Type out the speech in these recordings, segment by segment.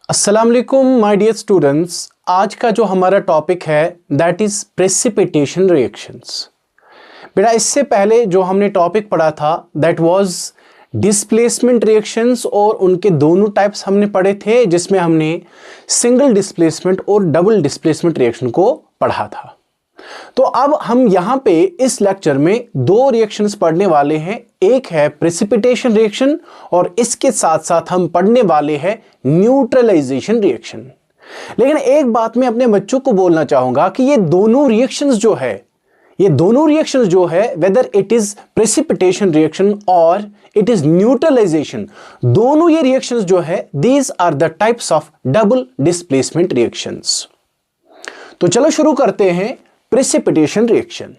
अस्सलाम वालेकुम my dear students. आज का जो हमारा टॉपिक है दैट इज प्रेसिपिटेशन रिएक्शंस। बेटा इससे पहले जो हमने टॉपिक पढ़ा था दैट वाज डिस्प्लेसमेंट रिएक्शंस और उनके दोनों टाइप्स हमने पढ़े थे, जिसमें हमने सिंगल डिस्प्लेसमेंट और डबल डिस्प्लेसमेंट रिएक्शन को पढ़ा था। तो अब हम यहां पे इस लेक्चर में दो रिएक्शंस पढ़ने वाले हैं। एक है प्रेसिपिटेशन रिएक्शन और इसके साथ साथ हम पढ़ने वाले हैं न्यूट्रलाइजेशन रिएक्शन। लेकिन एक बात मैं अपने बच्चों को बोलना चाहूंगा कि ये दोनों रिएक्शंस जो है whether it is precipitation reaction और इट इज न्यूट्रलाइजेशन, दोनों ये रिएक्शंस जो है these are the types of double displacement reactions. तो चलो शुरू करते हैं प्रेसिपिटेशन रिएक्शन।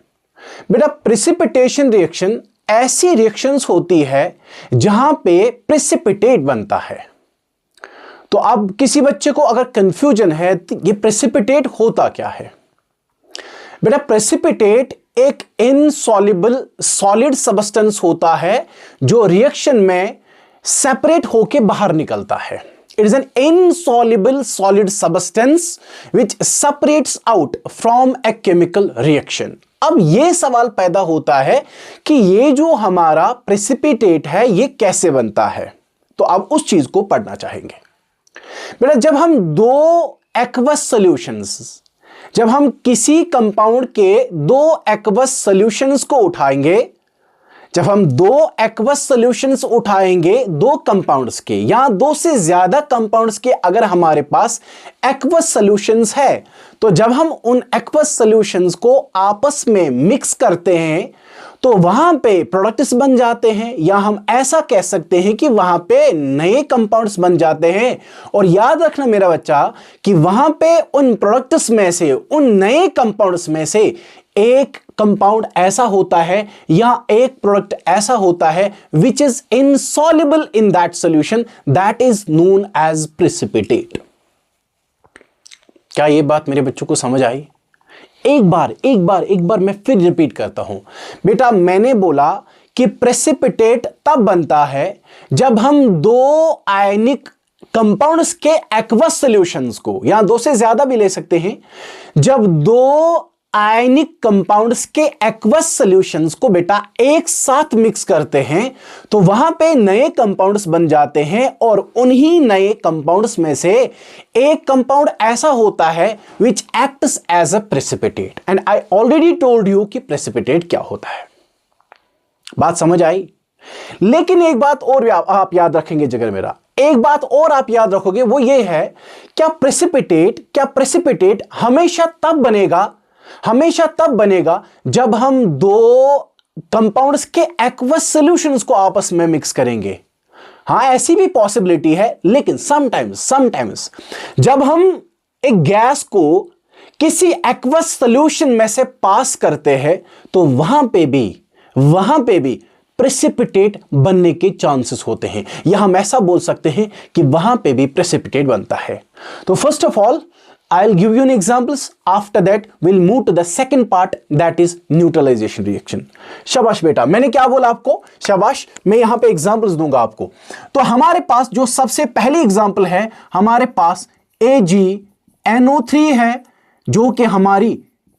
बेटा प्रेसिपिटेशन रिएक्शन ऐसी रिएक्शंस होती है जहां पे प्रेसिपिटेट बनता है। तो अब किसी बच्चे को अगर कंफ्यूजन है ये प्रेसिपिटेट होता क्या है, बेटा प्रेसिपिटेट एक इनसॉल्युबल सॉलिड सब्सटेंस होता है जो रिएक्शन में सेपरेट होके बाहर निकलता है। It is an insoluble solid substance which separates out from a chemical reaction. अब यह सवाल पैदा होता है कि ये जो हमारा प्रेसिपिटेट है ये कैसे बनता है, तो अब उस चीज को पढ़ना चाहेंगे। बेटा जब हम जब हम किसी कंपाउंड के दो एक्वस सॉल्यूशंस को उठाएंगे, जब हम दो एक्वस सॉल्यूशंस उठाएंगे दो कंपाउंड्स के या दो से ज्यादा कंपाउंड्स के, अगर हमारे पास एक्वस सॉल्यूशंस है तो जब हम उन एक्वस सॉल्यूशंस को आपस में मिक्स करते हैं तो वहां पे प्रोडक्ट्स बन जाते हैं, या हम ऐसा कह सकते हैं कि वहां पे नए कंपाउंड्स बन जाते हैं। और याद रखना मेरा बच्चा कि वहां पे उन प्रोडक्ट्स में से, उन नए कंपाउंड्स में से एक कंपाउंड ऐसा होता है या एक प्रोडक्ट ऐसा होता है which is insoluble in that solution, that is known as precipitate. क्या यह बात मेरे बच्चों को समझ आई? एक बार मैं फिर रिपीट करता हूं। बेटा मैंने बोला कि प्रेसिपिटेट तब बनता है जब हम दो आयनिक कंपाउंड्स के एक्वस सॉल्यूशंस को, या दो से ज्यादा भी ले सकते हैं, जब दो आयनिक कंपाउंड्स के एक्वस सॉल्यूशंस को बेटा एक साथ मिक्स करते हैं तो वहां पे नए कंपाउंड्स बन जाते हैं। और उन्हीं नए कंपाउंड्स में से एक कंपाउंड ऐसा होता है which acts as a precipitate. And I already told you कि प्रेसिपिटेट क्या होता है। बात समझ आई? लेकिन एक बात और आप याद रखेंगे जिगर मेरा, एक बात और आप याद रखोगे, वो ये है क्या प्रेसिपिटेट हमेशा तब बनेगा जब हम दो कंपाउंड्स के एक्वस सॉल्यूशंस को आपस में मिक्स करेंगे। हां ऐसी भी पॉसिबिलिटी है, लेकिन समटाइम्स जब हम एक गैस को किसी एक्वस सॉल्यूशन में से पास करते हैं तो वहां पे भी प्रेसिपिटेट बनने के चांसेस होते हैं, या हम ऐसा बोल सकते हैं कि वहां पे भी प्रेसिपिटेट बनता है। तो first of all I'll give you an examples. After that, we'll move to the second part, that is neutralization reaction. शाबाश बेटा, मैंने क्या बोला आपको? शाबाश, मैं यहां पे एग्जांपल्स दूंगा आपको। तो हमारे पास जो सबसे पहली एग्जांपल है, हमारे पास AgNO3 है जो कि हमारी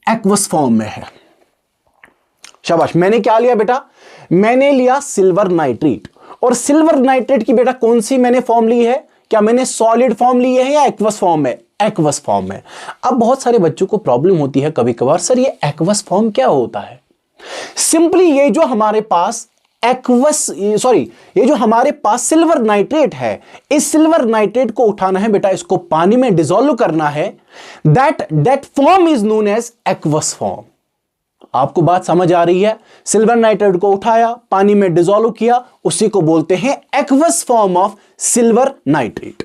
एक्वस फॉर्म में है। शाबाश, मैंने क्या लिया बेटा? मैंने लिया सिल्वर नाइट्रेट। और सिल्वर नाइट्रेट की बेटा कौन सी मैंने फॉर्म ली है? क्या मैंने सॉलिड फॉर्म ली है या एक्वस फॉर्म में? एक्वस फॉर्म में। अब बहुत सारे बच्चों को प्रॉब्लम होती है कभी कभार, सर ये एक्वस फॉर्म क्या होता है? सिंपली ये जो हमारे पास हमारे पास सिल्वर नाइट्रेट है, इस सिल्वर नाइट्रेट को उठाना है बेटा, इसको पानी में डिसॉल्व करना है, that form is known as aqueous form. आपको बात समझ आ रही है? सिल्वर नाइट्रेट को उठाया, पानी में डिसॉल्व किया, उसी को बोलते हैं aqueous form of silver nitrate.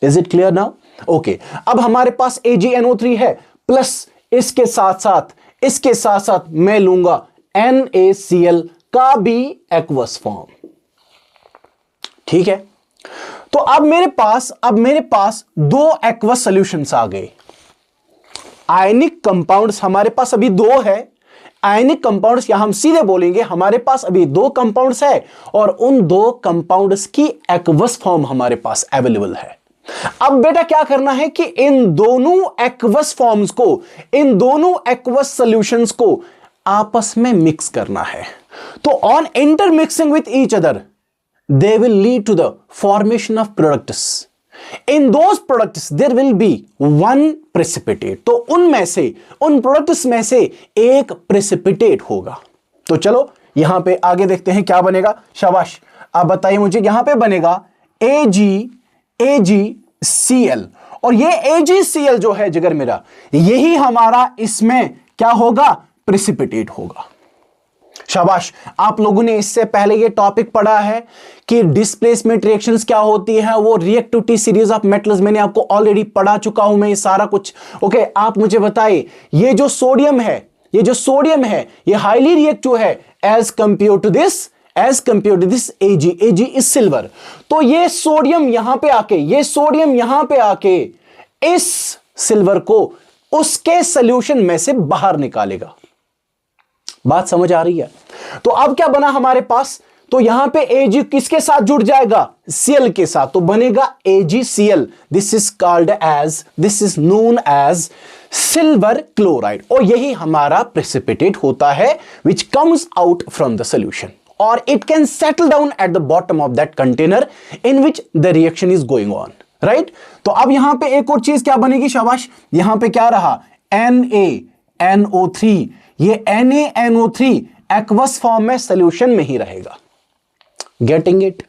Is it clear now? Okay, अब हमारे पास AgNO3 है, प्लस इसके साथ साथ मैं लूंगा NaCl का भी एक्वस फॉर्म। ठीक है, तो अब मेरे पास दो एक्वस सॉल्यूशंस आ गए। आयनिक कंपाउंड्स हमारे पास अभी दो है, आयनिक कंपाउंड्स, या हम सीधे बोलेंगे हमारे पास अभी दो कंपाउंड्स है और उन दो कंपाउंड्स की एक्वस फॉर्म हमारे पास अवेलेबल है। अब बेटा क्या करना है कि इन दोनों एक्वस फॉर्म्स को, इन दोनों एक्वस सॉल्यूशंस को आपस में मिक्स करना है। तो on intermixing with each other they will lead to the formation of products. In those products there will be one precipitate. तो उनमें से, उन प्रोडक्ट्स में से एक प्रेसिपिटेट होगा। तो चलो यहां पे आगे देखते हैं क्या बनेगा। शाबाश, आप बताइए मुझे। यहां पे बनेगा AgCl, और ये AgCl जो है जिगर मेरा, यही हमारा इसमें क्या होगा, प्रेसिपिटेट होगा। शाबाश, आप लोगों ने इससे पहले ये टॉपिक पढ़ा है कि डिस्प्लेसमेंट रिएक्शंस क्या होती है, वो रिएक्टिविटी सीरीज ऑफ मेटल्स मैंने आपको ऑलरेडी पढ़ा चुका हूं मैं ये सारा कुछ। ओके, आप मुझे बताइए, ये जो सोडियम है, ये जो सोडियम है, ये हाईली रिएक्टिव है as compare to this, as compare to this Ag is silver. तो ये सोडियम यहां पे आके, ये सोडियम यहां पे आके इस सिल्वर को उसके सॉल्यूशन में से बाहर निकालेगा। बात समझ आ रही है? तो अब क्या बना हमारे पास, तो यहां पे Ag किसके साथ जुड़ जाएगा, Cl के साथ, तो बनेगा AgCl। This is called as, this is known as silver chloride, और यही हमारा प्रेसिपिटेट होता है which comes out from the solution, और it can settle down at the bottom of that container in which the reaction is going on, right. तो अब यहां पे एक और चीज क्या बनेगी, शाबाश, यहां पे क्या रहा, NaNO3, ये NaNO3 एक्वस फॉर्म में सॉल्यूशन में ही रहेगा। गेटिंग इट,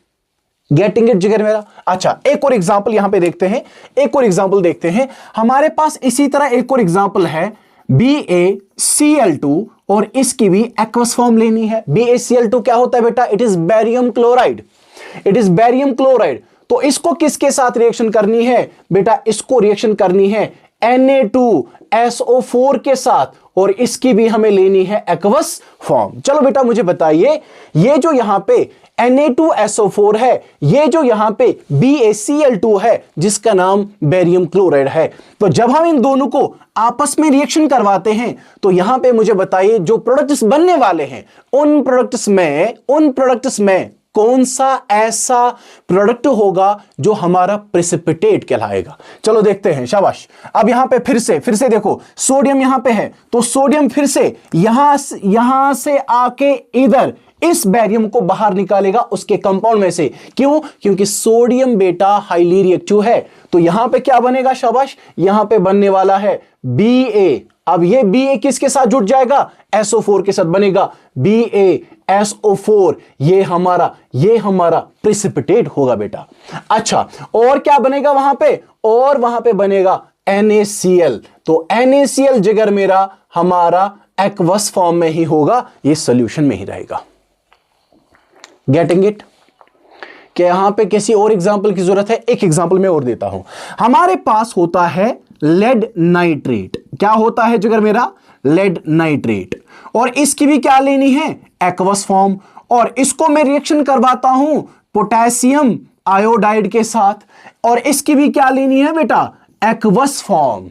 गेटिंग इट जिगर मेरा। अच्छा, एक और एग्जांपल यहां पे देखते हैं, एक और एग्जांपल देखते हैं। हमारे पास इसी तरह एक और एग्जांपल है BaCl2, और इसकी भी एक्वस फॉर्म लेनी है। BaCl2 क्या होता है बेटा, it is barium chloride, it is barium chloride. तो इसको किसके साथ रिएक्शन करनी है बेटा, इसको रिएक्शन करनी है Na2SO4 के साथ, और इसकी भी हमें लेनी है एक्वस फॉर्म। चलो बेटा मुझे बताइए, ये जो यहां पे Na2SO4 है, ये जो यहां पे BaCl2 है जिसका नाम बेरियम क्लोराइड है, तो जब हम इन दोनों को आपस में रिएक्शन करवाते हैं तो यहां पे मुझे बताइए जो प्रोडक्ट्स बनने वाले हैं, उन प्रोडक्ट्स में कौन सा ऐसा प्रोडक्ट होगा जो हमारा प्रेसिपिटेट कहलाएगा। चलो देखते हैं, शाबाश। अब यहां पे फिर से देखो, सोडियम यहां पे है, तो सोडियम फिर से यहां से आके इधर इस बैरियम को बाहर निकालेगा उसके कंपाउंड में से। क्यों? क्योंकि सोडियम बेटा हाईली रिएक्टिव है। तो यहां पे क्या बनेगा, शाबाश, यहां पे बनने वाला है Ba। अब ये Ba किसके साथ जुड़ जाएगा, SO4 के साथ बनेगा BaSO4। ये हमारा प्रेसिपिटेट होगा बेटा। अच्छा, और क्या बनेगा वहां पे, और वहां पे बनेगा NaCl। तो NaCl जिगर मेरा हमारा एक्वस फॉर्म में ही होगा, ये सॉल्यूशन में ही रहेगा। Getting it? क्या यहां पे किसी और एग्जांपल की जरूरत है? एक एग्जांपल मैं और देता हूं। हमारे पास होता है लेड नाइट्रेट। क्या होता है जिगर मेरा, लेड नाइट्रेट, और इसकी भी क्या लेनी है, एक्वस फॉर्म, और इसको मैं रिएक्शन करवाता हूं पोटेशियम आयोडाइड के साथ, और इसकी भी क्या लेनी है बेटा, aqueous form.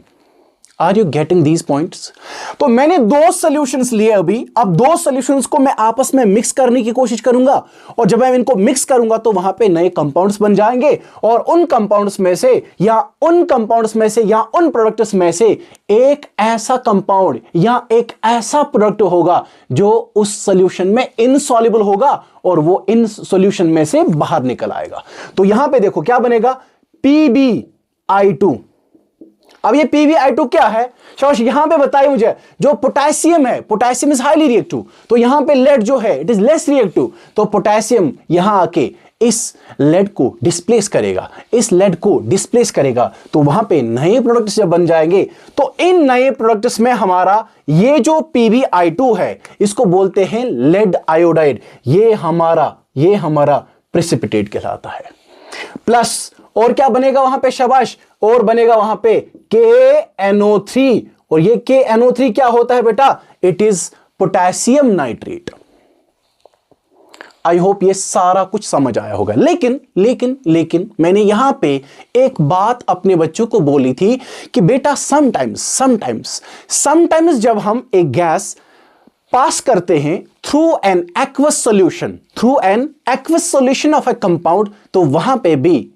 Are you getting these points? तो मैंने दो सॉल्यूशंस लिए अभी, अब दो सॉल्यूशंस को मैं आपस में मिक्स करने की कोशिश करूंगा, और जब मैं इनको मिक्स करूंगा तो वहां पे नए कंपाउंड्स बन जाएंगे, और उन कंपाउंड्स में से या उन प्रोडक्ट्स में से एक ऐसा कंपाउंड या एक ऐसा प्रोडक्ट होगा जो उस सॉल्यूशन में इनसॉल्युबल होगा, और वो इन सॉल्यूशन में से बाहर निकल आएगा। तो यहां पे देखो क्या बनेगा, PbI2। अब ये PbI2 क्या है, शाबाश, यहां पे बताइए मुझे। जो पोटेशियम है, पोटेशियम इज हाईली रिएक्टिव, तो यहां पे लेड जो है इट इज लेस रिएक्टिव, तो पोटेशियम यहां आके इस लेड को डिस्प्लेस करेगा, तो वहां पे नए प्रोडक्ट्स जब बन जाएंगे तो इन नए प्रोडक्ट्स में हमारा ये जो PbI2 है इसको बोलते हैं लेड आयोडाइड। ये हमारा प्रेसिपिटेट कहलाता है। प्लस और क्या बनेगा वहां पे, शाबाश, और बनेगा वहां पे KNO3, और ये KNO3 क्या होता है बेटा, it is potassium nitrate. I hope ये सारा कुछ समझ आया होगा। लेकिन मैंने यहां पे एक बात अपने बच्चों को बोली थी कि बेटा समटाइम्स जब हम एक गैस पास करते हैं through an aqueous solution of A compound, तो वहां पे भी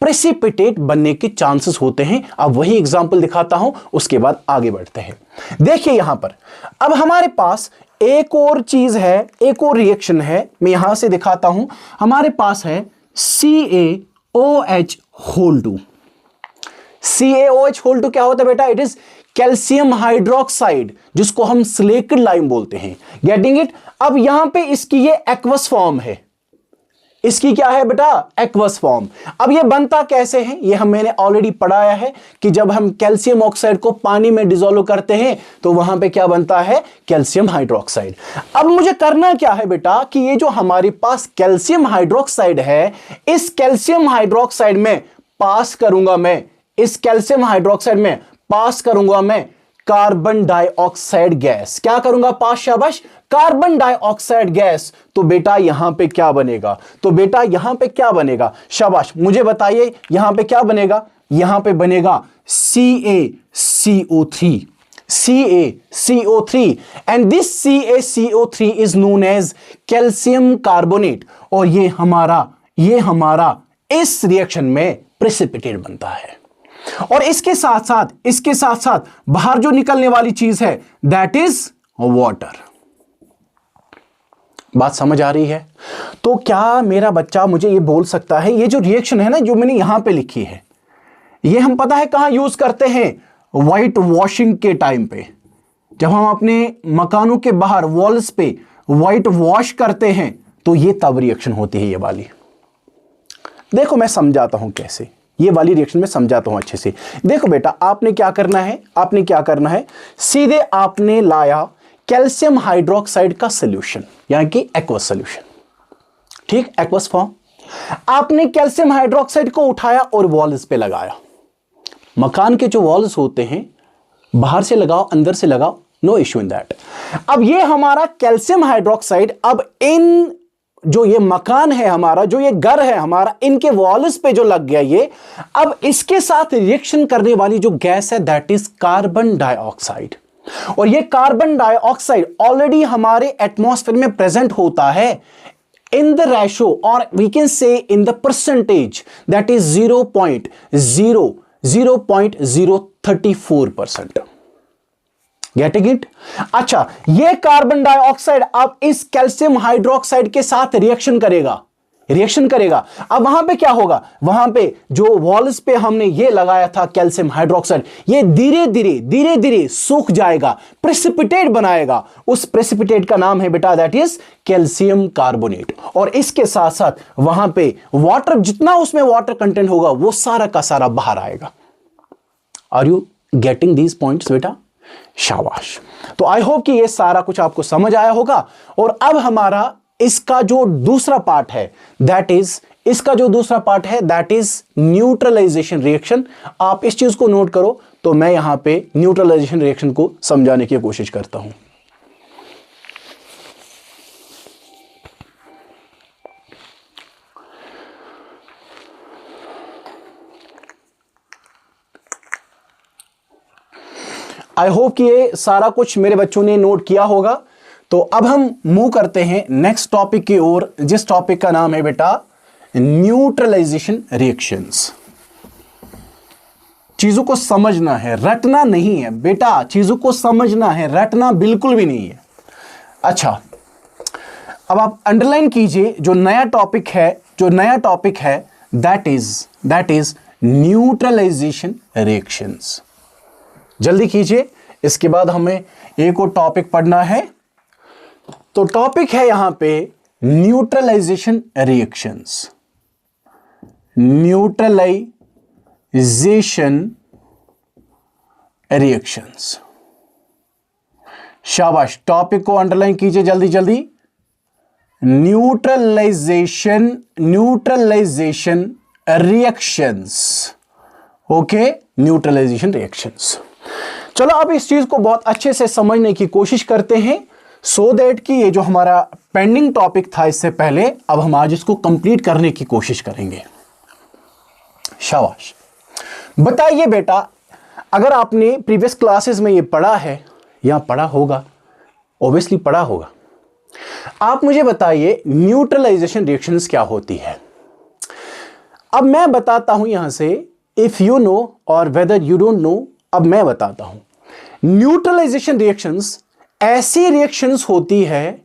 प्रेसिपिटेट बनने के चांसेस होते हैं। अब वही एग्जांपल दिखाता हूं, उसके बाद आगे बढ़ते हैं। देखिए यहां पर अब हमारे पास एक और चीज है, एक और रिएक्शन है, मैं यहां से दिखाता हूं। हमारे पास है CaOH होल 2। CaOH होल 2 क्या होता है बेटा? इट इज कैल्शियम हाइड्रोक्साइड, जिसको हम सिलिकेट लाइम बोलते हैं। Getting it? अब यहां पे इसकी ये एक्वस फॉर्म है। इसकी क्या है बेटा? Aqueous form. अब ये बनता कैसे है? ये मैंने ऑलरेडी पढ़ाया है कि जब हम कैल्शियम ऑक्साइड को पानी में डिसॉल्व करते हैं तो वहां पे क्या बनता है? Calcium hydroxide. अब मुझे करना क्या है बेटा कि ये जो हमारे पास कैल्शियम हाइड्रोक्साइड है, इस कैल्शियम हाइड्रोक्साइड में पास करूंगा मैं, इस कैल्शियम हाइड्रोक्साइड में पास करूंगा मैं कार्बन डाइऑक्साइड गैस। क्या करूंगा पास? शाबाश, कार्बन डाइऑक्साइड गैस। तो बेटा यहां पे क्या बनेगा? शाबाश, मुझे बताइए यहां पे क्या बनेगा? यहां पे बनेगा CaCO3 and this CaCO3 is known as calcium carbonate. और ये हमारा इस रिएक्शन में प्रेसिपिटेट बनता है। और इसके साथ साथ बाहर जो निकलने वाली चीज है दैट इज वाटर। बात समझ आ रही है? तो क्या मेरा बच्चा मुझे ये बोल सकता है, ये जो रिएक्शन है ना जो मैंने यहां पे लिखी है, ये हम पता है कहां यूज करते हैं? व्हाइट वॉशिंग के टाइम पे, जब हम अपने मकानों के बाहर वॉल्स पे व्हाइट वॉश करते हैं तो ये तब रिएक्शन होती है ये वाली। देखो मैं समझाता हूं कैसे, ये वाली रिएक्शन में समझाता हूं अच्छे से। देखो बेटा आपने क्या करना है, सीधे आपने लाया कैल्शियम हाइड्रोक्साइड का सॉल्यूशन, यानी कि एक्वस सॉल्यूशन, ठीक, एक्वस फॉर्म। आपने कैल्शियम हाइड्रोक्साइड को उठाया और वॉल्स पे लगाया। मकान के जो वॉल्स होते हैं, बाहर से लगाओ अंदर से लगाओ, नो इश्यू इन दैट। अब ये हमारा कैल्शियम हाइड्रोक्साइड अब इन जो ये मकान है हमारा, जो ये घर है हमारा, इनके वॉल्स पे जो लग गया ये, अब इसके साथ रिएक्शन करने वाली जो गैस है दैट इज कार्बन डाइऑक्साइड। और ये कार्बन डाइऑक्साइड ऑलरेडी हमारे एटमॉस्फेयर में प्रेजेंट होता है इन द रेशो, और we can say in the percentage that is 0.034%। Getting it? अच्छा, ये कार्बन डाइऑक्साइड अब इस कैल्शियम हाइड्रोक्साइड के साथ रिएक्शन करेगा। अब वहां पे क्या होगा? वहां पे जो वॉल्स पे हमने ये लगाया था कैल्शियम हाइड्रोक्साइड, ये धीरे धीरे सूख जाएगा, प्रेसिपिटेट बनाएगा। उस प्रेसिपिटेट का नाम है बेटा दैट इज कैल्शियम कार्बोनेट। और इसके साथ साथ वहां पे वाटर, जितना उसमें वाटर कंटेंट होगा वो सारा का सारा बाहर आएगा। Are you getting these points बेटा? शाबाश। तो आई होप कि ये सारा कुछ आपको समझ आया होगा। और अब हमारा इसका जो दूसरा पार्ट है दैट इज न्यूट्रलाइजेशन रिएक्शन। आप इस चीज को नोट करो, तो मैं यहां पे न्यूट्रलाइजेशन रिएक्शन को समझाने की कोशिश करता हूं। आई होप कि ये सारा कुछ मेरे बच्चों ने नोट किया होगा। तो अब हम मूव करते हैं नेक्स्ट टॉपिक की ओर, जिस टॉपिक का नाम है बेटा न्यूट्रलाइजेशन रिएक्शंस। चीजों को समझना है, रटना नहीं है बेटा, चीजों को समझना है, रटना बिल्कुल भी नहीं है। अच्छा, अब आप अंडरलाइन कीजिए जो नया टॉपिक है दैट इज न्यूट्रलाइजेशन रिएक्शंस। जल्दी कीजिए, इसके बाद हमें एक और टॉपिक पढ़ना है। तो टॉपिक है यहां पे न्यूट्रलाइजेशन रिएक्शंस। शाबाश, टॉपिक को अंडरलाइन कीजिए जल्दी जल्दी। Neutralization reactions. Okay, neutralization reactions. चलो अब इस चीज को बहुत अच्छे से समझने की कोशिश करते हैं, सो दैट कि ये जो हमारा पेंडिंग टॉपिक था इससे पहले, अब हम आज इसको कंप्लीट करने की कोशिश करेंगे। शाबाश। बताइए बेटा, अगर आपने प्रीवियस क्लासेस में ये पढ़ा है या पढ़ा होगा, ऑब्वियसली पढ़ा होगा, आप मुझे बताइए न्यूट्रलाइजेशन रिएक्शंस क्या होती है। अब मैं बताता हूं यहां से, इफ यू नो और वेदर यू डोंट नो, अब मैं बताता हूं। न्यूट्रलाइजेशन रिएक्शंस ऐसी रिएक्शंस होती है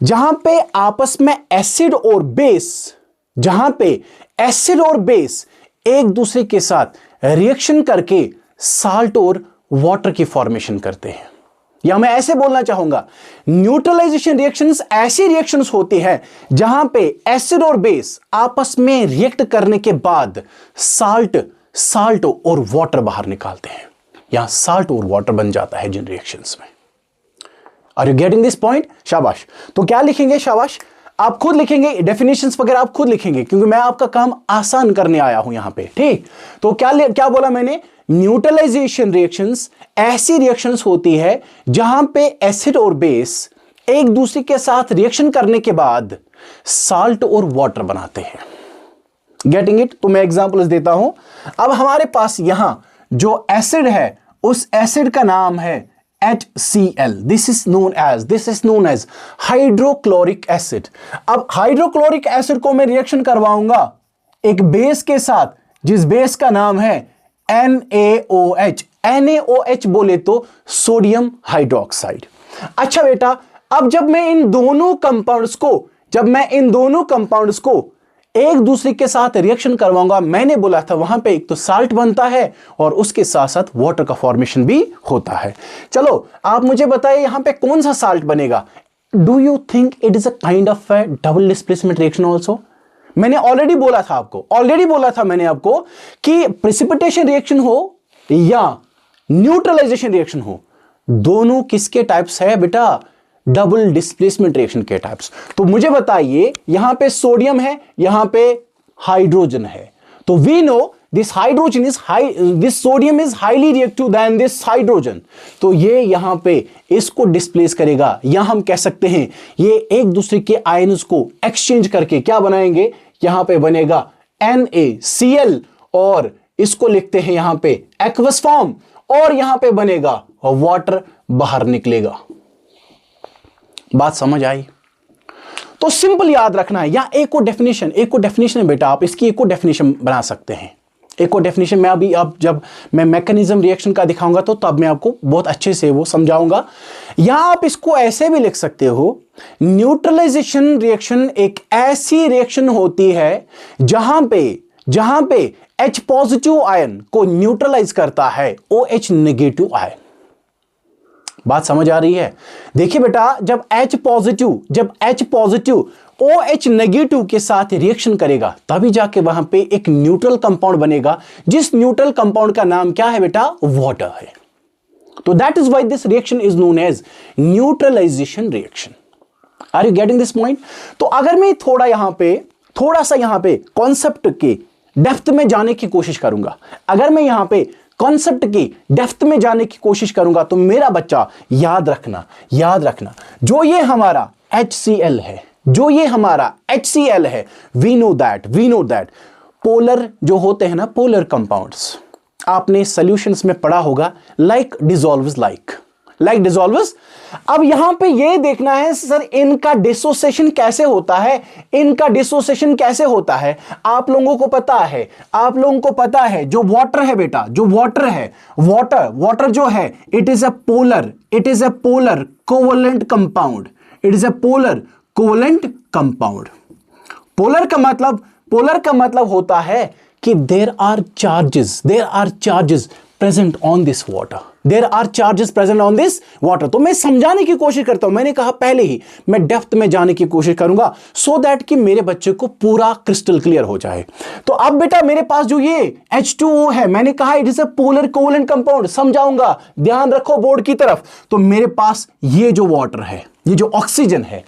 जहां पे आपस में एसिड और बेस, जहां पे एसिड और बेस एक दूसरे के साथ रिएक्शन करके साल्ट और वाटर की फॉर्मेशन करते हैं। या मैं ऐसे बोलना चाहूंगा, न्यूट्रलाइजेशन रिएक्शंस ऐसी रिएक्शंस होती है जहां पे एसिड और बेस आपस में रिएक्ट करने के बाद साल्ट और वाटर बाहर निकालते हैं। यहां साल्ट और वाटर बन जाता है जिन रिएक्शंस में। Are you getting this point? शाबाश। तो क्या लिखेंगे? शाबाश, आप खुद लिखेंगे, डेफिनेशंस वगैरह आप खुद लिखेंगे, क्योंकि मैं आपका काम आसान करने आया हूं यहां पे। ठीक, तो क्या बोला मैंने? न्यूट्रलाइजेशन रिएक्शंस ऐसी रिएक्शंस होती है जहां पे एसिड और बेस एक दूसरे के साथ रिएक्शन करने के बाद साल्ट और वाटर बनाते हैं। Getting it? तो मैं एग्जांपल्स देता हूं। अब हमारे पास यहां जो एसिड है, उस एसिड का नाम है HCl. This is known as hydrochloric acid. अब हाइड्रोक्लोरिक एसिड को मैं रिएक्शन करवाऊंगा एक बेस के साथ, जिस बेस का नाम है NaOH। NaOH बोले तो सोडियम हाइड्रोक्साइड। अच्छा बेटा, अब जब मैं इन दोनों कंपाउंड्स को एक दूसरे के साथ रिएक्शन करवाऊंगा, मैंने बोला था वहां पे एक तो साल्ट बनता है और उसके साथ साथ वाटर का फॉर्मेशन भी होता है। चलो आप मुझे बताइए यहां पे कौन सा साल्ट बनेगा? Do you think it is a kind of double displacement reaction also? मैंने ऑलरेडी बोला था मैंने आपको कि प्रेसिपिटेशन रिएक्शन हो या न्यूट्रलाइजेशन रिएक्शन हो, दोनों किसके टाइप्स है बेटा? डबल डिस्प्लेसमेंट रिएक्शन के टाइप्स। तो मुझे बताइए, यहां पे सोडियम है, यहां पे हाइड्रोजन है, तो we know this sodium is highly reactive then this hydrogen. तो ये यहां पे इसको डिस्प्लेस करेगा, या हम कह सकते हैं ये एक दूसरे के आयन्स को एक्सचेंज करके क्या बनाएंगे? यहां पे बनेगा NaCl और इसको लिखते हैं यहां पे एक्वस फॉर्म, और यहां पे बनेगा वाटर बाहर निकलेगा। बात समझ आई? तो सिंपल याद रखना है। या एक को डेफिनेशन है बेटा, आप इसकी एक को डेफिनेशन बना सकते हैं। एक को डेफिनेशन मैं अभी, अब जब मैं मैकेनिज्म रिएक्शन का दिखाऊंगा तो तब मैं आपको बहुत अच्छे से वो समझाऊंगा। या आप इसको ऐसे भी लिख सकते हो, न्यूट्रलाइजेशन रिएक्शन एक ऐसी रिएक्शन होती है जहां पे H पॉजिटिव आयन को न्यूट्रलाइज करता है OH नेगेटिव आयन। बात समझ आ रही है? देखिए बेटा, जब H पॉजिटिव OH नेगेटिव के साथ रिएक्शन करेगा तभी जाके वहां पे एक न्यूट्रल कंपाउंड बनेगा, जिस न्यूट्रल कंपाउंड का नाम क्या है बेटा? वाटर है। तो that is why this reaction is known as neutralization reaction. Are you getting this point? तो अगर मैं थोड़ा सा यहां पे कॉन्सेप्ट के डेप्थ में जाने की कोशिश करूंगा, कॉन्सेप्ट की डेप्थ में जाने की कोशिश करूंगा, तो मेरा बच्चा याद रखना जो ये हमारा HCl है, वी नो दैट पोलर जो होते हैं ना, पोलर कंपाउंड्स, आपने सॉल्यूशंस में पढ़ा होगा, लाइक डिसॉल्व्स। अब यहां पे ये देखना है सर, इनका डिसोसिएशन कैसे होता है? आप लोगों को पता है जो वाटर है बेटा, वाटर जो है, it is a polar covalent compound. Polar का मतलब होता है कि there are charges present on this water. तो मैं समझाने की कोशिश करता हूं, मैंने कहा पहले ही मैं डेप्थ में जाने की कोशिश करूंगा, सो दैट कि मेरे बच्चे को पूरा क्रिस्टल क्लियर हो जाए। तो अब बेटा मेरे पास जो ये H2O है, मैंने कहा it is a polar covalent compound, समझाऊंगा, ध्यान रखो बोर्ड की तरफ। तो मेरे पास ये जो वाटर है, ये जो ऑक्सीजन है,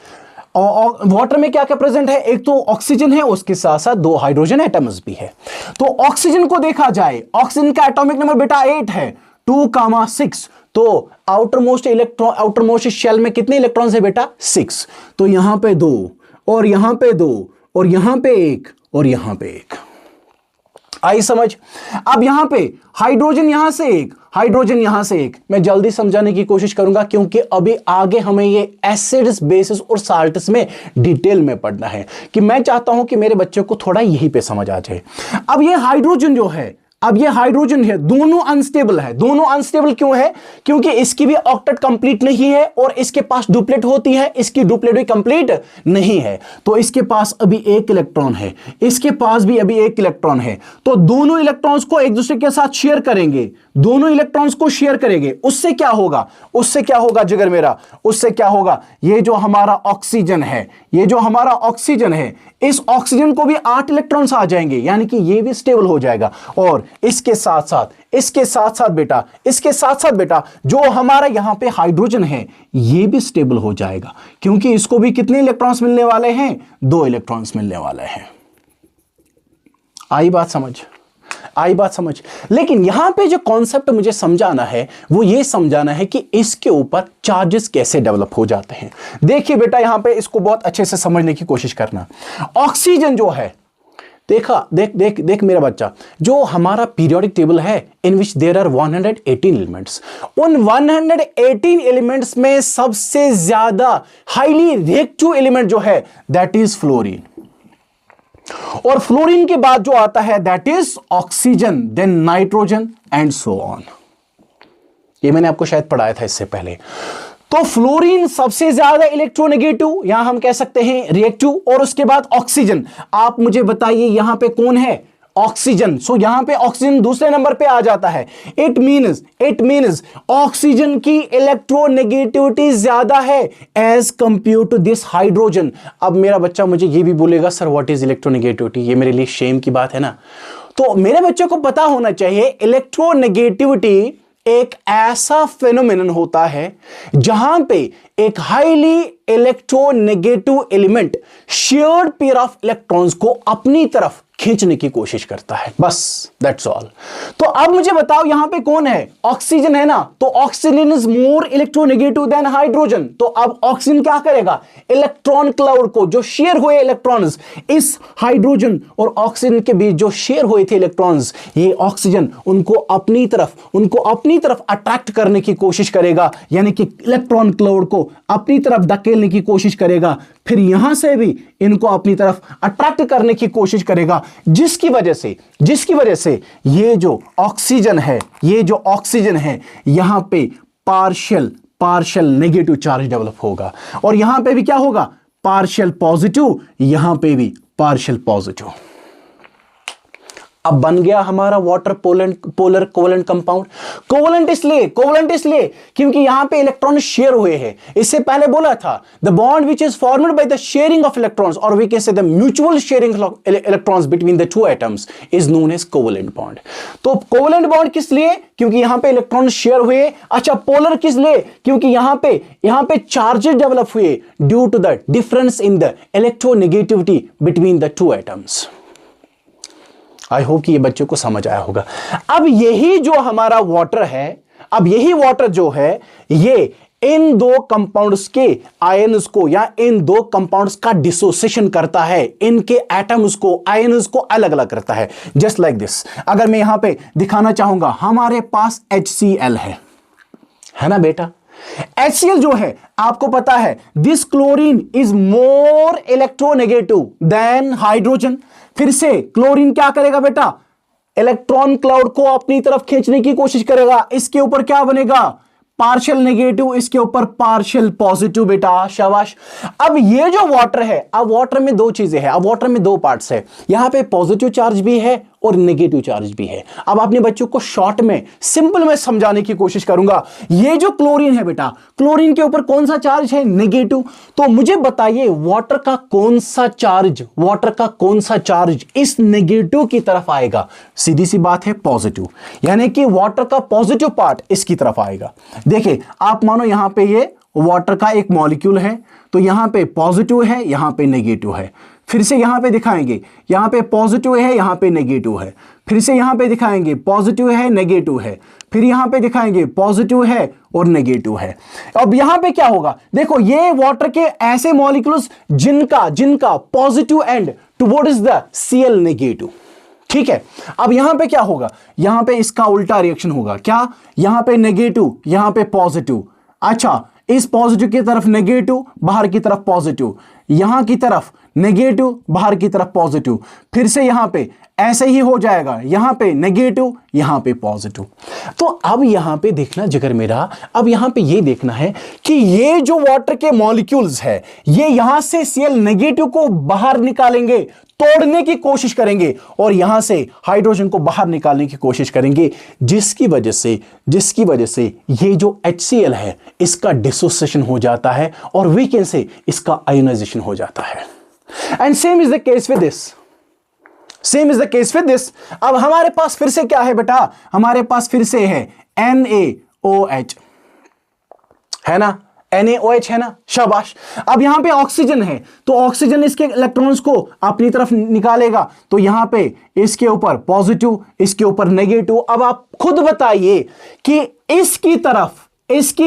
और वाटर में क्या क्या प्रेजेंट है? एक तो ऑक्सीजन है, उसके साथ साथ 2 हाइड्रोजन एटम्स भी है। तो ऑक्सीजन को देखा जाए, ऑक्सीजन का एटॉमिक नंबर बेटा 8 है, 2,6। तो आउटरमोस्ट शेल में कितने इलेक्ट्रॉन्स है बेटा? 6। तो यहां पे 2 और यहां पे 2 और यहां पे 1 और यहां पे 1। आई समझ? अब यहां पे हाइड्रोजन यहां से एक, हाइड्रोजन यहां से एक, मैं जल्दी समझाने की कोशिश करूंगा क्योंकि अभी आगे हमें ये एसिड्स बेसिस और साल्ट्स में डिटेल में पढ़ना है, कि मैं चाहता हूं कि मेरे बच्चों को थोड़ा यहीं पे समझ आ जाए। अब ये हाइड्रोजन जो है, अब ये हाइड्रोजन है, दोनों अनस्टेबल है। दोनों अनस्टेबल क्यों है? क्योंकि इसकी भी ऑक्टेट कंप्लीट नहीं है और इसके पास डुप्लेट होती है, इसकी डुप्लेट भी कंप्लीट नहीं है। तो इसके पास अभी एक इलेक्ट्रॉन है, इसके पास भी अभी एक इलेक्ट्रॉन है। तो दोनों इलेक्ट्रॉन्स को एक दूसरे के साथ शेयर करेंगे, दोनों इलेक्ट्रॉन्स को शेयर करेंगे। उससे क्या होगा? उससे क्या होगा जिगर मेरा? उससे क्या होगा? ये जो हमारा ऑक्सीजन है, ये जो हमारा ऑक्सीजन है, इस ऑक्सीजन को भी 8 इलेक्ट्रॉन्स आ जाएंगे, यानी कि ये भी स्टेबल हो जाएगा। और इसके साथ साथ, इसके साथ साथ बेटा, इसके साथ साथ बेटा, जो हमारा यहां पे हाइड्रोजन है ये भी स्टेबल हो जाएगा, क्योंकि इसको भी कितने इलेक्ट्रॉन्स मिलने वाले हैं? 2 इलेक्ट्रॉन्स मिलने वाले हैं। आई बात समझ? आई बात समझ? लेकिन यहां पे जो कॉन्सेप्ट मुझे समझाना है वो ये समझाना है कि इसके ऊपर चार्जेस कैसे डेवलप हो जाते हैं। देखिए बेटा, यहां पे इसको बहुत अच्छे से समझने की कोशिश करना। ऑक्सीजन जो है, देखा, देख देख देख मेरा बच्चा, जो हमारा पीरियोडिक टेबल है इन विच देयर आर 118 एलिमेंट्स, उन 118 एलिमेंट्स में सबसे ज्यादा हाईली रिएक्टिव एलिमेंट जो है दैट इज फ्लोरीन, और फ्लोरीन के बाद जो आता है that is oxygen, then nitrogen and so on. ये मैंने आपको शायद पढ़ाया था इससे पहले। तो फ्लोरीन सबसे ज्यादा इलेक्ट्रोनेगेटिव, यहां हम कह सकते हैं रिएक्टिव, और उसके बाद ऑक्सीजन। आप मुझे बताइए यहां पे कौन है? ऑक्सीजन। सो यहां पे ऑक्सीजन दूसरे नंबर पे आ जाता है। इट मीन्स ऑक्सीजन की इलेक्ट्रोनेगेटिविटी ज्यादा है as compare to this hydrogen. अब मेरा बच्चा मुझे ये भी बोलेगा सर व्हाट इज इलेक्ट्रोनेगेटिविटी, ये मेरे लिए शेम की बात है ना। तो मेरे बच्चों को पता होना चाहिए इलेक्ट्रोनेगेटिविटी एक ऐसा फेनोमेनन होता है जहां पे एक highly electronegative element shared pair of electrons को अपनी तरफ खींचने की कोशिश करता है, बस दैट्स ऑल। तो अब मुझे बताओ यहां पे कौन है? ऑक्सीजन है ना। तो oxygen is more electronegative than hydrogen. तो अब ऑक्सीजन क्या करेगा? इलेक्ट्रॉन क्लाउड को, जो शेयर हुए इलेक्ट्रॉन्स, इस हाइड्रोजन और ऑक्सीजन के बीच जो शेयर हुए थे इलेक्ट्रॉन्स, ये ऑक्सीजन उनको अपनी तरफ अट्रैक्ट करने की कोशिश करेगा, यानी कि इलेक्ट्रॉन क्लाउड को अपनी तरफ धकेलने की कोशिश करेगा। फिर यहां से भी इनको अपनी तरफ अट्रैक्ट करने की कोशिश करेगा, जिसकी वजह से ये जो ऑक्सीजन है यहां पे पार्शियल नेगेटिव चार्ज डेवलप होगा, और यहां पे भी क्या होगा? पार्शियल पॉजिटिव, यहां पे भी पार्शियल पॉजिटिव। अब बन गया हमारा water polar covalent compound. Covalent इसलिए क्योंकि यहां पे इलेक्ट्रॉन शेयर हुए हैं। इससे पहले बोला था the bond which is formed by the sharing of electrons, और we can say the mutual sharing of electrons between the 2 atoms is known as covalent bond. तो कोवेलेंट बॉन्ड किस लिए? क्योंकि यहां पे इलेक्ट्रॉन शेयर हुए। अच्छा, पोलर किस लिए? क्योंकि यहां पे चार्जेस डेवलप हुए due to the difference in the electronegativity between the 2 atoms. I hope कि ये बच्चों को समझ आया होगा। अब यही जो हमारा वाटर है, अब यही वाटर जो है ये इन 2 कंपाउंड्स के आयन्स को, या इन 2 कंपाउंड्स का डिसोसिएशन करता है, इनके एटम्स को, आयन्स को अलग अलग करता है। Just like this. अगर मैं यहां पे दिखाना चाहूंगा, हमारे पास HCl है ना बेटा। HCl जो है आपको पता है this chlorine is more electronegative than hydrogen. फिर से क्लोरीन क्या करेगा बेटा? इलेक्ट्रॉन क्लाउड को अपनी तरफ खींचने की कोशिश करेगा। इसके ऊपर क्या बनेगा? पार्शियल नेगेटिव, इसके ऊपर पार्शियल पॉजिटिव बेटा, शाबाश। अब ये जो वाटर है, अब वाटर में 2 चीजें हैं, अब वाटर में 2 पार्ट्स है। यहां पे पॉजिटिव चार्ज भी है और नेगेटिव चार्ज भी है। अब अपने बच्चों को शॉर्ट में, सिंपल में समझाने की कोशिश करूंगा। ये जो क्लोरीन है बेटा, क्लोरीन के ऊपर कौन सा चार्ज है? नेगेटिव। तो मुझे बताइए वाटर का कौन सा चार्ज इस नेगेटिव की तरफ आएगा? सीधी सी बात है, पॉजिटिव। यानी कि वाटर का पॉजिटिव पार्ट इसकी तरफ आएगा। देखिए, आप मानो यहां पे ये वाटर का एक मॉलिक्यूल है, तो यहां पे पॉजिटिव है, यहां पे नेगेटिव है। फिर से यहां पे दिखाएंगे, यहां पे पॉजिटिव है, यहां पे नेगेटिव है। फिर से यहां पे दिखाएंगे पॉजिटिव है, नेगेटिव है। फिर यहां पे दिखाएंगे पॉजिटिव है और नेगेटिव है। अब यहां पे क्या होगा? देखो, ये वाटर के ऐसे मॉलिक्यूल्स जिनका positive and towards the Cl negative. ठीक है, अब यहां पे क्या होगा, यहां पे इसका उल्टा रिएक्शन होगा, क्या, यहां पे नेगेटिव, यहां पे पॉजिटिव। अच्छा, इस पॉजिटिव की तरफ नेगेटिव, बाहर की तरफ पॉजिटिव, यहां की तरफ नेगेटिव, बाहर की तरफ पॉजिटिव, फिर से यहां पे ऐसे ही हो जाएगा, यहां पे नेगेटिव, यहां पे पॉजिटिव। तो अब यहां पे देखना जिगर मेरा, अब यहां पे ये देखना है कि ये जो वाटर के मॉलिक्यूल्स है, ये यहां से Cl नेगेटिव को बाहर निकालेंगे, तोड़ने की कोशिश करेंगे, और यहां से हाइड्रोजन को बाहर निकालने की कोशिश करेंगे, जिसकी वजह से ये जो HCl है इसका डिसोसिएशन हो जाता है, और वी कैन से इसका आयोनाइजेशन हो जाता है। And same is the case with this, अब हमारे पास फिर से क्या है बेटा, हमारे पास फिर से है NaOH, है ना, NaOH है ना, शाबाश। अब यहां पे ऑक्सीजन है, तो ऑक्सीजन इसके इलेक्ट्रॉन्स को अपनी तरफ निकालेगा, तो यहां पे इसके ऊपर पॉजिटिव, इसके ऊपर नेगेटिव। अब आप खुद बताइए कि इसकी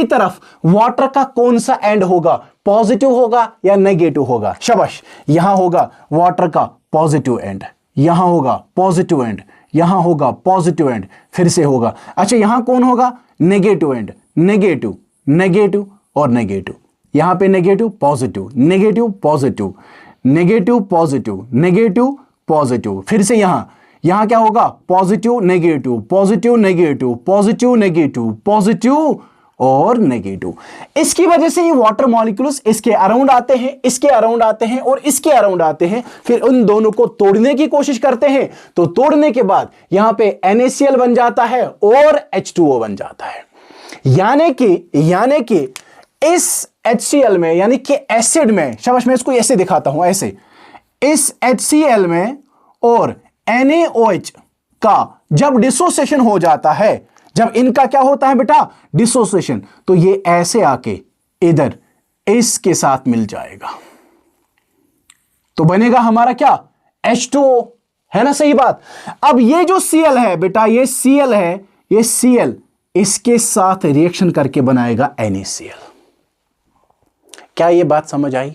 तरफ वाटर का कौन सा एंड होगा, पॉजिटिव होगा या नेगेटिव होगा, शाबाश। यहां होगा वाटर का पॉजिटिव एंड, यहां होगा पॉजिटिव एंड, यहां होगा पॉजिटिव एंड, फिर से होगा, अच्छा यहां कौन होगा, नेगेटिव एंड, नेगेटिव, नेगेटिव और नेगेटिव, यहां पे negative positive, negative positive, negative positive, negative positive, फिर से यहां क्या होगा, positive negative, positive negative, positive negative, positive और नेगेटिव। इसकी वजह से ये वाटर मॉलिक्यूल्स इसके अराउंड आते हैं, इसके अराउंड आते हैं और इसके अराउंड आते हैं, फिर उन दोनों को तोड़ने की कोशिश करते हैं, तो तोड़ने के बाद यहां पे NaCl बन जाता है और H2O बन जाता है। यानी कि इस HCl में, यानी कि एसिड में, शाबाश, मैं इसको ऐसे दिखाता हूं, ऐसे, इस HCl में और NaOH का जब डिसोसिएशन हो जाता है, जब इनका क्या होता है बेटा, डिसोसिएशन, तो ये ऐसे आके इधर इसके साथ मिल जाएगा, तो बनेगा हमारा क्या, H2O, है ना, सही बात। अब ये जो Cl है बेटा, ये Cl है, ये Cl इसके साथ रिएक्शन करके बनाएगा NaCl। क्या ये बात समझ आई?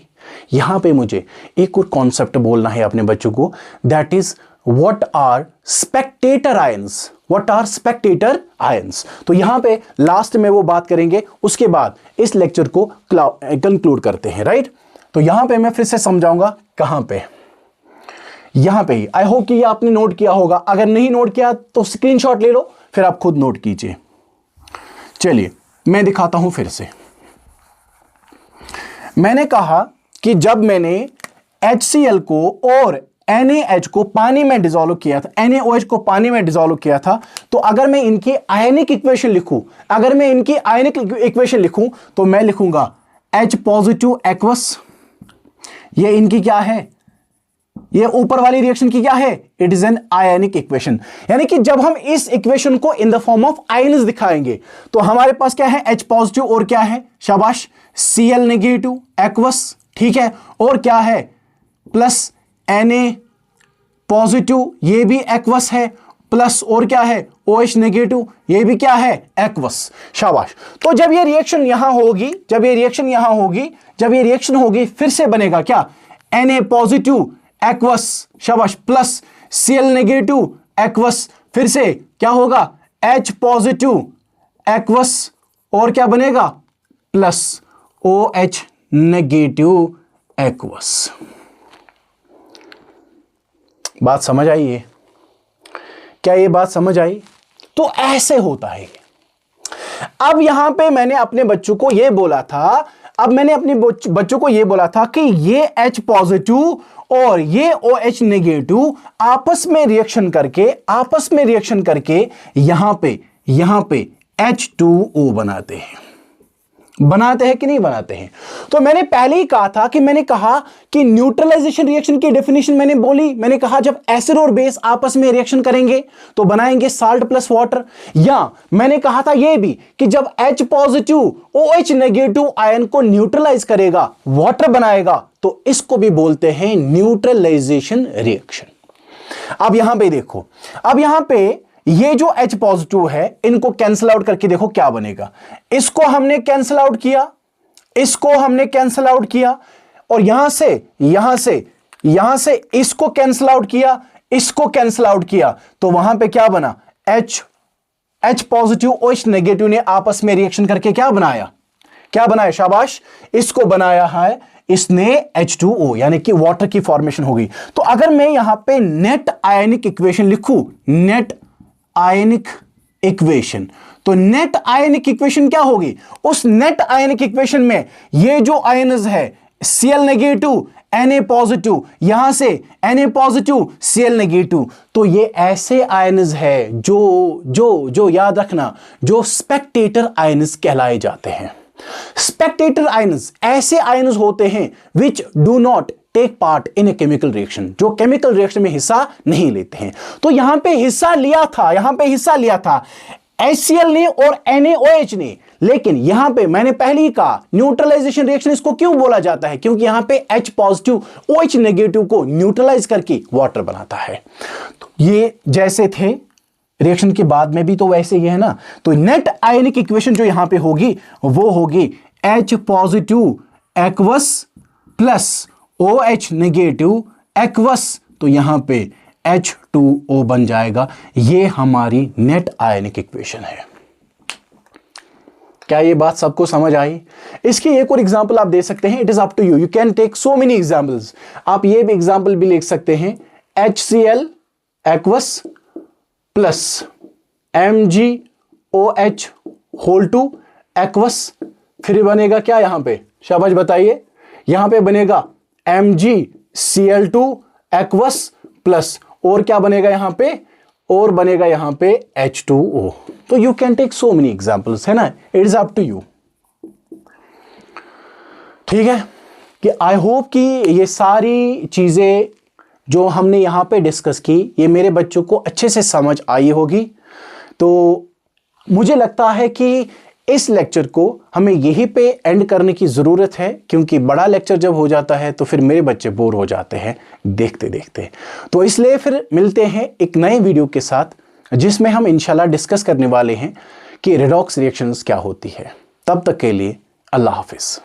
यहां पे मुझे एक और कॉन्सेप्ट बोलना है अपने बच्चों को, that is what are spectator ions, what are spectator ions. तो यहां पे लास्ट में वो बात करेंगे, उसके बाद इस लेक्चर को कंक्लूड करते हैं, राइट। तो यहां पे मैं फिर से समझाऊंगा, कहां पे, यहां पे ही। आई होप कि ये आपने नोट किया होगा, अगर नहीं नोट किया तो स्क्रीनशॉट ले लो, फिर आप खुद नोट कीजिए। चलिए मैं दिखाता हूं फिर से। मैंने कहा कि जब मैंने HCl को और NaH को पानी में डिसॉल्व किया था, NaOH को पानी में डिसॉल्व किया था, तो अगर मैं इनकी आयनिक इक्वेशन लिखूं, तो मैं लिखूंगा H पॉजिटिव एक्वस, ये इनकी क्या है, ये ऊपर वाली रिएक्शन की क्या है, it is an ionic equation. यानी कि जब हम इस इक्वेशन को in the form of ions दिखाएंगे, तो हमारे पास क्या है, H पॉजिटिव और क्या है, शाबाश, Cl नेगेटिव एक्वस, ठीक है, और क्या है, प्लस Na पॉजिटिव, ये भी एक्वस है, प्लस और क्या है, OH नेगेटिव, ये भी क्या है, एक्वस, शाबाश। तो जब ये रिएक्शन यहां होगी, जब ये रिएक्शन होगी, फिर से बनेगा क्या, Na पॉजिटिव एक्वस, शाबाश, प्लस Cl नेगेटिव एक्वस, फिर से क्या होगा, H पॉजिटिव एक्वस, और क्या बनेगा, प्लस OH नेगेटिव एक्वस। बात समझ आई है? क्या ये बात समझ आई? तो ऐसे होता है। अब यहां पे मैंने अपने बच्चों को ये बोला था, अब मैंने अपने बच्चों को ये बोला था कि ये H पॉजिटिव और ये OH नेगेटिव आपस में रिएक्शन करके यहां पे H2O बनाते हैं कि नहीं बनाते हैं। तो मैंने पहले ही कहा था कि मैंने कहा कि न्यूट्रलाइजेशन रिएक्शन की डेफिनेशन मैंने कहा जब एसिड और बेस आपस में रिएक्शन करेंगे तो बनाएंगे साल्ट प्लस वाटर, या मैंने कहा था यह भी कि जब H positive OH negative ion को न्यूट्रलाइज करेगा, वाटर बनाएगा, तो इसको भी बोलते हैं न्यूट्रलाइजेशन रिएक्शन। अब यहां पे देखो, अब यहां पे ये जो H पॉजिटिव है, इनको कैंसिल आउट करके देखो क्या बनेगा। इसको हमने कैंसिल आउट किया, और यहां से इसको कैंसिल आउट किया, इसको कैंसिल आउट किया तो वहां पे क्या बना, H पॉजिटिव OH नेगेटिव ने आपस में रिएक्शन करके क्या बनाया, शाबाश, इसको बनाया है इसने H2O, यानी कि वाटर की फॉर्मेशन होगी। तो अगर मैं यहां पे नेट आयनिक इक्वेशन लिखूं, नेट आयनिक इक्वेशन, तो नेट आयनिक इक्वेशन क्या होगी, उस नेट आयनिक इक्वेशन में ये जो आयन्स है Cl नेगेटिव Na पॉजिटिव, यहां से Na पॉजिटिव Cl नेगेटिव, तो ये ऐसे आयन्स है जो याद रखना, जो स्पेक्टेटर आयन्स कहलाए जाते हैं। स्पेक्टेटर आयन्स ऐसे आयन्स होते हैं which do not take part in a chemical reaction, जो केमिकल रिएक्शन में हिस्सा नहीं लेते हैं। तो यहां पे हिस्सा लिया था HCl ने और NaOH ने, लेकिन यहां पे मैंने पहले ही कहा न्यूट्रलाइजेशन रिएक्शन इसको क्यों बोला जाता है, क्योंकि यहां पे H पॉजिटिव OH नेगेटिव को न्यूट्रलाइज करके वाटर बनाता है। तो ये जैसे थे रिएक्शन के बाद में भी तो वैसे ही है ना। तो नेट आयनिक इक्वेशन जो यहां पे होगी वो होगी H positive aqueous plus OH negative aqueous, तो यहां पे H2O बन जाएगा। ये हमारी नेट आयनिक इक्वेशन है। क्या ये बात सबको समझ आई? इसकी एक और एग्जांपल आप दे सकते हैं, it is up to you can take so many examples. आप ये भी एग्जांपल भी लिख सकते हैं HCl aqueous plus MgOH whole two aqueous, फिर बनेगा क्या यहां पे, शाबाश बताइए, यहां पे बनेगा MgCl2 एक्वस प्लस, और क्या बनेगा यहां पे, और बनेगा यहां पे H2O। तो you can take so many examples, है ना, it is up to you. ठीक है कि आई होप कि ये सारी चीजें जो हमने यहां पे डिस्कस की ये मेरे बच्चों को अच्छे से समझ आई होगी। तो मुझे लगता है कि इस लेक्चर को हमें यहीं पे एंड करने की ज़रूरत है, क्योंकि बड़ा लेक्चर जब हो जाता है तो फिर मेरे बच्चे बोर हो जाते हैं देखते देखते। तो इसलिए फिर मिलते हैं एक नए वीडियो के साथ, जिसमें हम इंशाल्लाह डिस्कस करने वाले हैं कि रेडॉक्स रिएक्शंस क्या होती है। तब तक के लिए अल्लाह हाफिज़।